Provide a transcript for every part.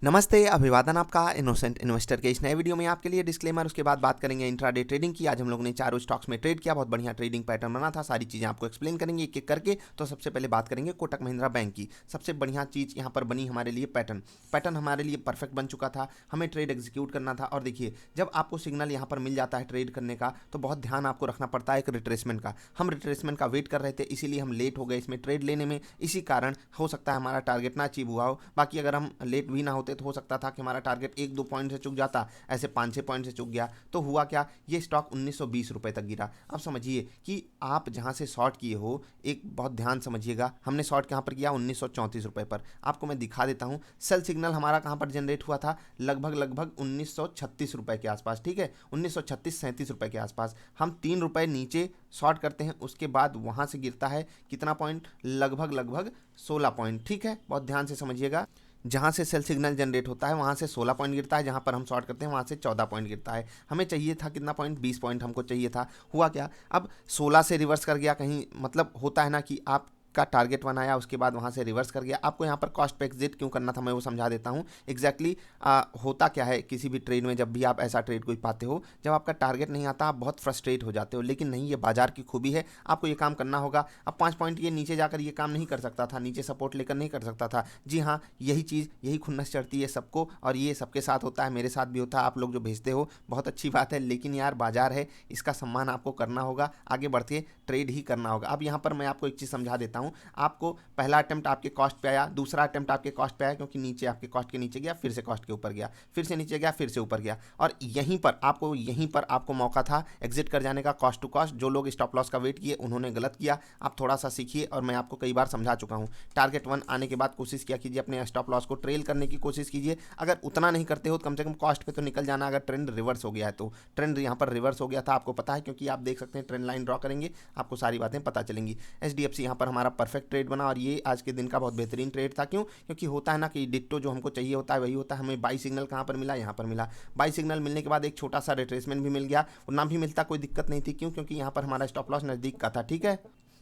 नमस्ते, अभिवादन आपका इनोसेंट इन्वेस्टर के इस नए वीडियो में आपके लिए डिस्क्लेमर। उसके बाद बात करेंगे इंट्राडे ट्रेडिंग की। आज हम लोगों ने चारों स्टॉक्स में ट्रेड किया, बहुत बढ़िया ट्रेडिंग पैटर्न बना था। सारी चीज़ें आपको एक्सप्लेन करेंगे एक एक करके। तो सबसे पहले बात करेंगे कोटक महिंद्रा बैंक की। सबसे बढ़िया चीज़ यहाँ पर बनी हमारे लिए पैटर्न हमारे लिए परफेक्ट बन चुका था। हमें ट्रेड एग्जीक्यूट करना था और देखिए, जब आपको सिग्नल यहाँ पर मिल जाता है ट्रेड करने का तो बहुत ध्यान आपको रखना पड़ता है एक रिट्रेसमेंट का। हम रिट्रेसमेंट का वेट कर रहे थे, इसीलिए हम लेट हो गए इसमें ट्रेड लेने में। इसी कारण हो सकता है हमारा टारगेट ना अचीव हुआ हो। बाकी अगर हम लेट भी ना होते तो हो सकता था कि हमारा टारगेट 1-2 पॉइंट से चूक जाता, ऐसे 5-6 पॉइंट से चूक गया तो हुआ क्या, ये स्टॉक 1920 रुपए तक गिरा। अब समझिए कि आप जहां से शॉर्ट किए हो, एक बहुत ध्यान समझिएगा, हमने शॉर्ट कहां पर किया, 1934 रुपए पर। आपको मैं दिखा देता हूं सेल सिग्नल हमारा कहां पर जनरेट हुआ था, लगभग 1936 रुपए के आसपास। ठीक है, 1936-37 रुपए के आसपास। हम 3 रुपए नीचे शॉर्ट करते हैं, उसके बाद वहां से गिरता है कितना पॉइंट, लगभग 16 पॉइंट। ठीक है, बहुत ध्यान से समझिएगा। जहाँ से सेल सिग्नल जनरेट होता है वहाँ से 16 पॉइंट गिरता है, जहाँ पर हम शॉर्ट करते हैं वहाँ से 14 पॉइंट गिरता है। हमें चाहिए था कितना पॉइंट, 20 पॉइंट हमको चाहिए था। हुआ क्या, अब 16 से रिवर्स कर गया कहीं, मतलब होता है ना कि आप का टारगेट बनाया, उसके बाद वहाँ से रिवर्स कर गया। आपको यहाँ पर कॉस्ट पे एग्जिट क्यों करना था मैं वो समझा देता हूँ। एग्जैक्टली होता क्या है किसी भी ट्रेड में, जब भी आप ऐसा ट्रेड कोई पाते हो, जब आपका टारगेट नहीं आता आप बहुत फ्रस्ट्रेट हो जाते हो। लेकिन नहीं, ये बाजार की खूबी है, आपको ये काम करना होगा। अब 5 पॉइंट ये नीचे जाकर ये काम नहीं कर सकता था, नीचे सपोर्ट लेकर नहीं कर सकता था। जी हाँ, यही चीज़, यही खुन्नस चढ़ती है सबको, और ये सबके साथ होता है, मेरे साथ भी होता है। आप लोग जो भेजते हो बहुत अच्छी बात है, लेकिन यार बाजार है, इसका सम्मान आपको करना होगा, आगे बढ़ के ट्रेड ही करना होगा। अब यहाँ पर मैं आपको एक चीज़ समझा देता हूँ। आपको पहला अटेम्प्ट आपके कॉस्ट पे आया, दूसरा अटेम्प्ट आपके कॉस्ट पे आया, क्योंकि नीचे आपके कॉस्ट के नीचे गया, फिर से कॉस्ट के ऊपर गया, फिर से नीचे गया, फिर से ऊपर गया, और यहीं पर आपको मौका था एग्जिट कर जाने का, कॉस्ट टू कॉस्ट। जो लोग स्टॉप लॉस का वेट किए उन्होंने गलत किया। आप थोड़ा सा सीखिए, और मैं आपको कई बार समझा चुका हूँ। टारगेट 1 आने के बाद कोशिश किया कीजिए, अपने स्टॉप लॉस को ट्रेल करने की कोशिश कीजिए। अगर उतना नहीं करते हो तो कम से कम कॉस्ट पे तो निकल जाना। अगर ट्रेंड रिवर्स हो गया है तो, ट्रेंड यहाँ पर रिवर्स हो गया था, आपको पता है, क्योंकि आप देख सकते हैं ट्रेंड लाइन ड्रॉ करेंगे आपको सारी बातें पता चलेंगी। एचडीएफसी यहाँ पर हमारा परफेक्ट ट्रेड बना, और ये आज के दिन का बहुत बेहतरीन ट्रेड था। क्यों, क्योंकि होता है ना कि डिट्टो जो हमको चाहिए होता है वही होता है। हमें बाई सिग्नल कहाँ पर मिला, यहाँ पर मिला। बाई सिग्नल मिलने के बाद एक छोटा सा रिट्रेसमेंट भी मिल गया, और ना भी मिलता कोई दिक्कत नहीं थी। क्यों, क्योंकि यहाँ पर हमारा स्टॉप लॉस नज़दीक का था। ठीक है,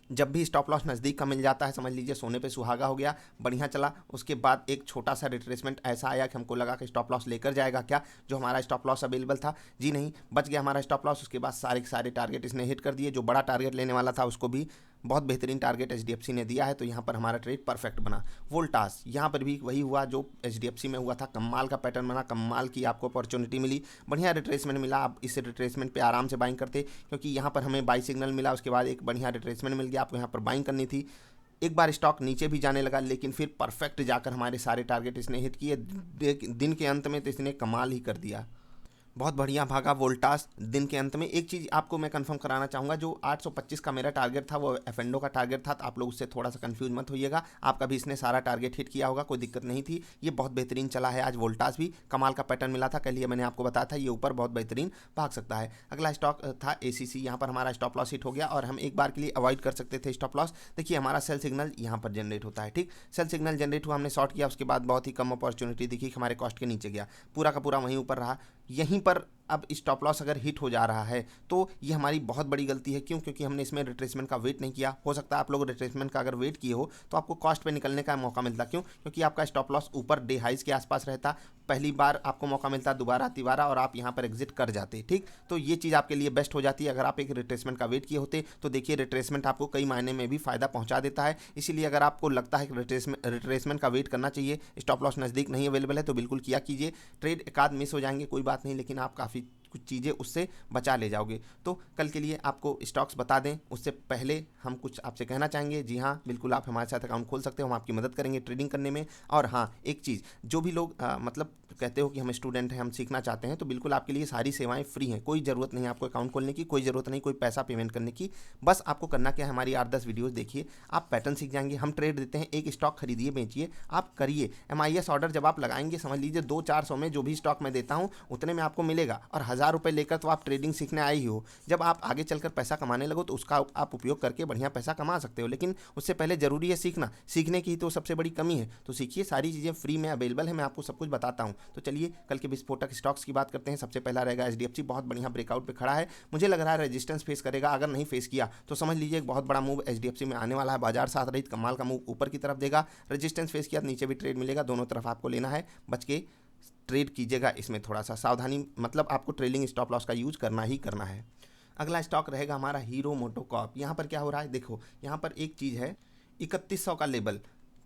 जब भी स्टॉप लॉस नज़दीक का मिल जाता है, समझ लीजिए सोने पे सुहागा हो गया, बढ़िया चला। उसके बाद एक छोटा सा रिट्रेसमेंट ऐसा आया कि हमको लगा कि स्टॉप लॉस लेकर जाएगा क्या, जो हमारा स्टॉप लॉस अवेलेबल था। जी नहीं, बच गया हमारा स्टॉप लॉस। उसके बाद सारे सारे टारगेट इसने हिट कर दिए। जो बड़ा टारगेट लेने वाला था उसको भी बहुत बेहतरीन टारगेट एचडीएफसी ने दिया है, तो यहाँ पर हमारा ट्रेड परफेक्ट बना। वोल्टास, यहाँ पर भी वही हुआ जो एचडीएफसी में हुआ था, कमाल का पैटर्न बना, कमाल की आपको अपॉर्चुनिटी मिली, बढ़िया रिट्रेसमेंट मिला। आप इस रिट्रेसमेंट पे आराम से बाइंग करते, क्योंकि यहाँ पर हमें बाई सिग्नल मिला, उसके बाद एक बढ़िया रिट्रेसमेंट मिल गया, आपको यहाँ पर बाइंग करनी थी। एक बार स्टॉक नीचे भी जाने लगा, लेकिन फिर परफेक्ट जाकर हमारे सारे टारगेट इसने हिट किए। दिन के अंत में तो इसने कमाल ही कर दिया, बहुत बढ़िया भागा वोल्टास दिन के अंत में। एक चीज़ आपको मैं कंफर्म कराना चाहूँगा, जो 825 का मेरा टारगेट था वो एफेंडो का टारगेट था, तो आप लोग उससे थोड़ा सा कंफ्यूज मत होइएगा। आपका भी इसने सारा टारगेट हिट किया होगा, कोई दिक्कत नहीं थी। ये बहुत बेहतरीन चला है आज। वोल्टास भी कमाल का पैटर्न मिला था, कल ये मैंने आपको बताया था, ये ऊपर बहुत बेहतरीन भाग सकता है। अगला स्टॉक था एसीसी। यहाँ पर हमारा स्टॉप लॉस हिट हो गया, और हम एक बार के लिए अवॉइड कर सकते थे स्टॉप लॉस। देखिए, हमारा सेल सिग्नल यहाँ पर जनरेट होता है। ठीक, सेल सिग्नल जनरेट हुआ, हमने शॉर्ट किया, उसके बाद बहुत ही कम अपॉर्चुनिटी दिखी, हमारे कॉस्ट के नीचे गया, पूरा का पूरा वहीं ऊपर रहा। यहीं पर अब स्टॉप लॉस अगर हिट हो जा रहा है तो ये हमारी बहुत बड़ी गलती है। क्यों, क्योंकि हमने इसमें रिट्रेसमेंट का वेट नहीं किया। हो सकता है आप लोग रिट्रेसमेंट का अगर वेट किए हो तो आपको कॉस्ट पे निकलने का मौका मिलता। क्यों, क्योंकि आपका स्टॉप लॉस ऊपर डे हाइज के आसपास रहता, पहली बार आपको मौका मिलता, दोबारा तिबारा, और आप यहाँ पर एग्जिट कर जाते। ठीक, तो ये चीज़ आपके लिए बेस्ट हो जाती है। अगर आप एक रिट्रेसमेंट का वेट किए होते तो देखिए, रिट्रेसमेंट आपको कई मायने में भी फायदा पहुँचा देता है। इसीलिए अगर आपको लगता है कि रिट्रेसमेंट का वेट करना चाहिए, स्टॉप लॉस नज़दीक नहीं अवेलेबल है, तो बिल्कुल किया कीजिए। ट्रेड एक आध मिस हो जाएंगे, कोई बात नहीं, लेकिन आप काफ़ी कुछ चीज़ें उससे बचा ले जाओगे। तो कल के लिए आपको स्टॉक्स बता दें उससे पहले हम कुछ आपसे कहना चाहेंगे। जी हाँ, बिल्कुल आप हमारे साथ अकाउंट खोल सकते हो, हम आपकी मदद करेंगे ट्रेडिंग करने में। और हाँ, एक चीज़, जो भी लोग मतलब कहते हो कि हम स्टूडेंट हैं, हम सीखना चाहते हैं, तो बिल्कुल आपके लिए सारी सेवाएं फ्री हैं। कोई ज़रूरत नहीं है आपको अकाउंट खोलने की, कोई ज़रूरत नहीं कोई पैसा पेमेंट करने की। बस आपको करना क्या है, हमारी 8-10 वीडियोज़ देखिए, आप पैटर्न सीख जाएंगे। हम ट्रेड देते हैं, एक स्टॉक खरीदिए बेचिए, आप करिए। MIS ऑर्डर जब आप लगाएंगे, समझ लीजिए 200-400 में जो भी स्टॉक मैं देता हूँ उतने में आपको मिलेगा, और 1000 रुपये लेकर तो आप ट्रेडिंग सीखने आए ही हो। जब आप आगे चलकर पैसा कमाने लगो तो उसका आप उपयोग करके बढ़िया पैसा कमा सकते हो, लेकिन उससे पहले जरूरी है सीखना। सीखने की ही तो सबसे बड़ी कमी है, तो सीखिए, सारी चीज़ें फ्री में अवेलेबल है, मैं आपको सब कुछ बताता हूँ। तो चलिए कल के विस्फोटक स्टॉक्स की बात करते हैं। सबसे पहला रहेगा HDFC, बहुत बढ़िया ब्रेकआउट पे खड़ा है, मुझे लग रहा है रेजिस्टेंस फेस करेगा। अगर नहीं फेस किया तो समझ लीजिए एक बहुत बड़ा मूव HDFC में आने वाला है। बाजार साथ रहित कमाल का मूव ऊपर की तरफ देगा, रेजिस्टेंस फेस किया तो नीचे भी ट्रेड मिलेगा, दोनों तरफ आपको लेना है। बच के ट्रेड कीजिएगा, इसमें थोड़ा सा सावधानी, मतलब आपको ट्रेलिंग स्टॉप लॉस का यूज करना ही करना है। अगला स्टॉक रहेगा हमारा हीरो मोटोकॉर्प। यहाँ पर क्या हो रहा है, देखो यहाँ पर एक चीज़ है 3100 का लेवल,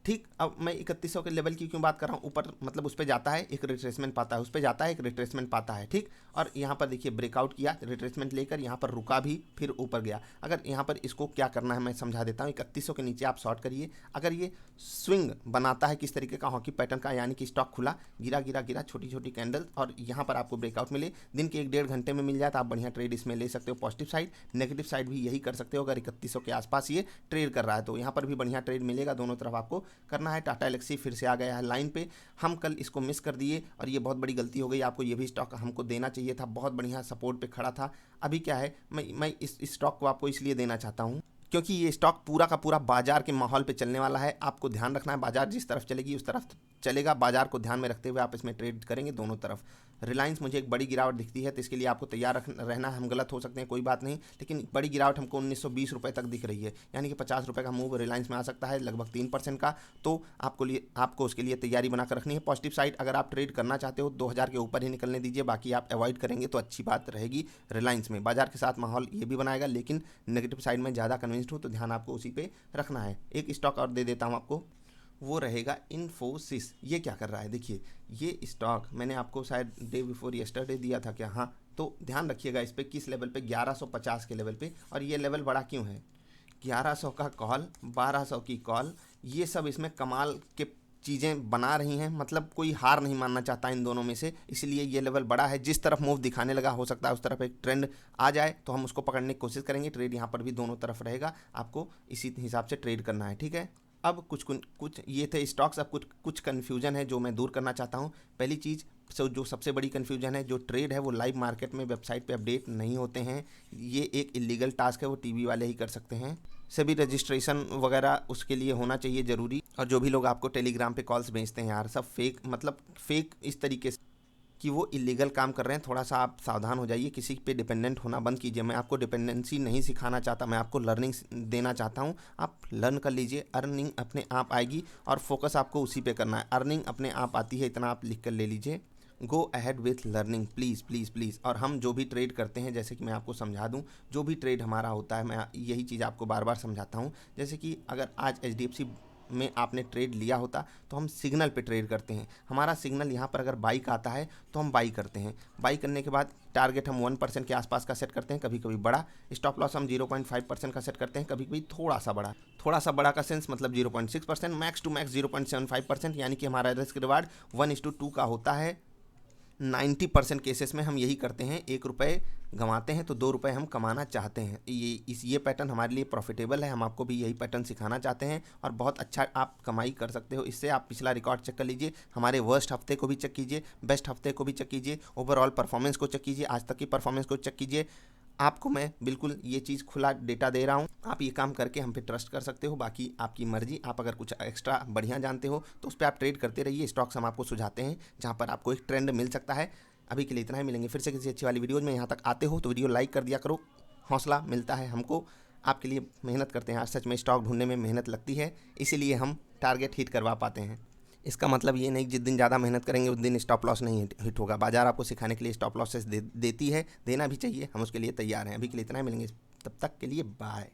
ठीक। अब मैं 3100 के लेवल की क्यों बात कर रहा हूँ, ऊपर मतलब उस पर जाता है एक रिट्रेसमेंट पाता है, उस पर जाता है एक रिट्रेसमेंट पाता है, ठीक। और यहाँ पर देखिए ब्रेकआउट किया, रिट्रेसमेंट लेकर यहाँ पर रुका भी, फिर ऊपर गया। अगर यहाँ पर इसको क्या करना है मैं समझा देता हूँ। 3100 के नीचे आप शॉर्ट करिए। अगर ये स्विंग बनाता है किस तरीके का हॉकी पैटर्न का, यानी कि स्टॉक खुला, गिरा गिरा गिरा, छोटी छोटी कैंडल, और यहाँ पर आपको ब्रेकआउट मिले, दिन के 1-1.5 घंटे में मिल जाए तो आप बढ़िया ट्रेड इसमें ले सकते हो। पॉजिटिव साइड, नेगेटिव साइड भी यही कर सकते हो। अगर 3100 के आसपास ये ट्रेड कर रहा है तो यहाँ पर भी बढ़िया ट्रेड मिलेगा, दोनों तरफ आपको करना है। टाटा एलेक्सी फिर से आ गया है लाइन पे, हम कल इसको मिस कर दिए और ये बहुत बड़ी गलती हो गई। आपको ये भी स्टॉक हमको देना चाहिए था, बहुत बढ़िया सपोर्ट पे खड़ा था। अभी क्या है, मैं इस स्टॉक को आपको इसलिए देना चाहता हूँ क्योंकि ये स्टॉक पूरा का पूरा बाजार के माहौल पे चलने वाला है। आपको ध्यान रखना है, बाजार जिस तरफ चलेगी उस तरफ चलेगा, बाजार को ध्यान में रखते हुए आप इसमें ट्रेड करेंगे दोनों तरफ। रिलायंस मुझे एक बड़ी गिरावट दिखती है तो इसके लिए आपको तैयार रहना है। हम गलत हो सकते हैं, कोई बात नहीं, लेकिन बड़ी गिरावट हमको 1920 रुपये तक दिख रही है, यानी कि 50 रुपये का मूव रिलायंस में आ सकता है, लगभग 3% का। तो आपको उसके लिए तैयारी बनाकर रखनी है। पॉजिटिव साइड अगर आप ट्रेड करना चाहते हो 2000 के ऊपर ही निकलने दीजिए, बाकी आप अवॉइड करेंगे तो अच्छी बात रहेगी। रिलायंस में बाजार के साथ माहौल ये भी बनाएगा, लेकिन नेगेटिव साइड में ज़्यादा कन्विंस्ड हूँ तो ध्यान आपको उसी पे रखना है। एक स्टॉक और दे देता हूँ आपको, वो रहेगा इन्फोसिस। ये क्या कर रहा है, देखिए ये स्टॉक मैंने आपको शायद डे बिफोर यस्टरडे दिया था क्या, हाँ, तो ध्यान रखिएगा इस पर किस लेवल पे, 1150 के लेवल पे। और ये लेवल बड़ा क्यों है, 1100 का कॉल, 1200 की कॉल, ये सब इसमें कमाल के चीज़ें बना रही हैं, मतलब कोई हार नहीं मानना चाहता इन दोनों में से, इसलिए ये लेवल बड़ा है। जिस तरफ मूव दिखाने लगा हो सकता है उस तरफ एक ट्रेंड आ जाए तो हम उसको पकड़ने की कोशिश करेंगे। ट्रेड यहाँ पर भी दोनों तरफ रहेगा, आपको इसी हिसाब से ट्रेड करना है, ठीक है। अब कुछ ये थे स्टॉक्स। अब कुछ कन्फ्यूजन है जो मैं दूर करना चाहता हूँ। पहली चीज़ जो सबसे बड़ी कन्फ्यूजन है, जो ट्रेड है वो लाइव मार्केट में वेबसाइट पे अपडेट नहीं होते हैं, ये एक इलीगल टास्क है, वो टीवी वाले ही कर सकते हैं। सभी रजिस्ट्रेशन वगैरह उसके लिए होना चाहिए ज़रूरी। और जो भी लोग आपको टेलीग्राम पे कॉल्स भेजते हैं यार, सब फेक, मतलब फेक इस तरीके से कि वो इलीगल काम कर रहे हैं। थोड़ा सा आप सावधान हो जाइए, किसी पे डिपेंडेंट होना बंद कीजिए। मैं आपको डिपेंडेंसी नहीं सिखाना चाहता, मैं आपको लर्निंग देना चाहता हूँ। आप लर्न कर लीजिए, अर्निंग अपने आप आएगी और फोकस आपको उसी पे करना है। अर्निंग अपने आप आती है, इतना आप लिख कर ले लीजिए। Go ahead with learning, please please please. और हम जो भी ट्रेड करते हैं, जैसे कि मैं आपको समझा दूं, जो भी ट्रेड हमारा होता है, मैं यही चीज़ आपको बार बार समझाता हूं। जैसे कि अगर आज HDFC में आपने ट्रेड लिया होता तो हम सिग्नल पे ट्रेड करते हैं। हमारा सिग्नल यहाँ पर अगर बाई का आता है तो हम बाई करते हैं। बाई करने के बाद टारगेट हम 1% के आसपास का सेट करते हैं, कभी कभी बड़ा। स्टॉप लॉस हम 0.5% का सेट करते हैं, कभी कभी थोड़ा सा बड़ा। थोड़ा सा बड़ा का सेंस मतलब 0.6%, मैक्स टू मैक्स 0.75%, यानी कि हमारा रिस्क रिवार्ड 1:2 का होता है। 90% केसेस में हम यही करते हैं, 1 रुपये गंवाते हैं तो 2 रुपये हम कमाना चाहते हैं। ये पैटर्न हमारे लिए प्रॉफिटेबल है, हम आपको भी यही पैटर्न सिखाना चाहते हैं और बहुत अच्छा आप कमाई कर सकते हो इससे। आप पिछला रिकॉर्ड चेक कर लीजिए, हमारे वर्स्ट हफ्ते को भी चेक कीजिए, बेस्ट हफ्ते को भी चेक कीजिए, ओवरऑल परफॉर्मेंस को चेक कीजिए, आज तक की परफॉर्मेंस को चेक कीजिए। आपको मैं बिल्कुल ये चीज़ खुला डेटा दे रहा हूँ, आप ये काम करके हम पे ट्रस्ट कर सकते हो। बाकी आपकी मर्जी, आप अगर कुछ एक्स्ट्रा बढ़िया जानते हो तो उस पर आप ट्रेड करते रहिए। स्टॉक्स हम आपको सुझाते हैं जहाँ पर आपको एक ट्रेंड मिल सकता है। अभी के लिए इतना ही, मिलेंगे फिर से किसी अच्छी वाली वीडियोज़ में। यहाँ तक आते हो तो वीडियो लाइक कर दिया करो, हौसला मिलता है हमको। आपके लिए मेहनत करते हैं यार, सच में स्टॉक ढूंढने में मेहनत लगती है, इसीलिए हम टारगेट हिट करवा पाते हैं। इसका मतलब ये नहीं कि जिस दिन ज़्यादा मेहनत करेंगे उस दिन स्टॉप लॉस नहीं हिट होगा। बाजार आपको सिखाने के लिए स्टॉप लॉसेस देती है, देना भी चाहिए, हम उसके लिए तैयार हैं। अभी के लिए इतना ही, मिलेंगे तब तक के लिए बाय।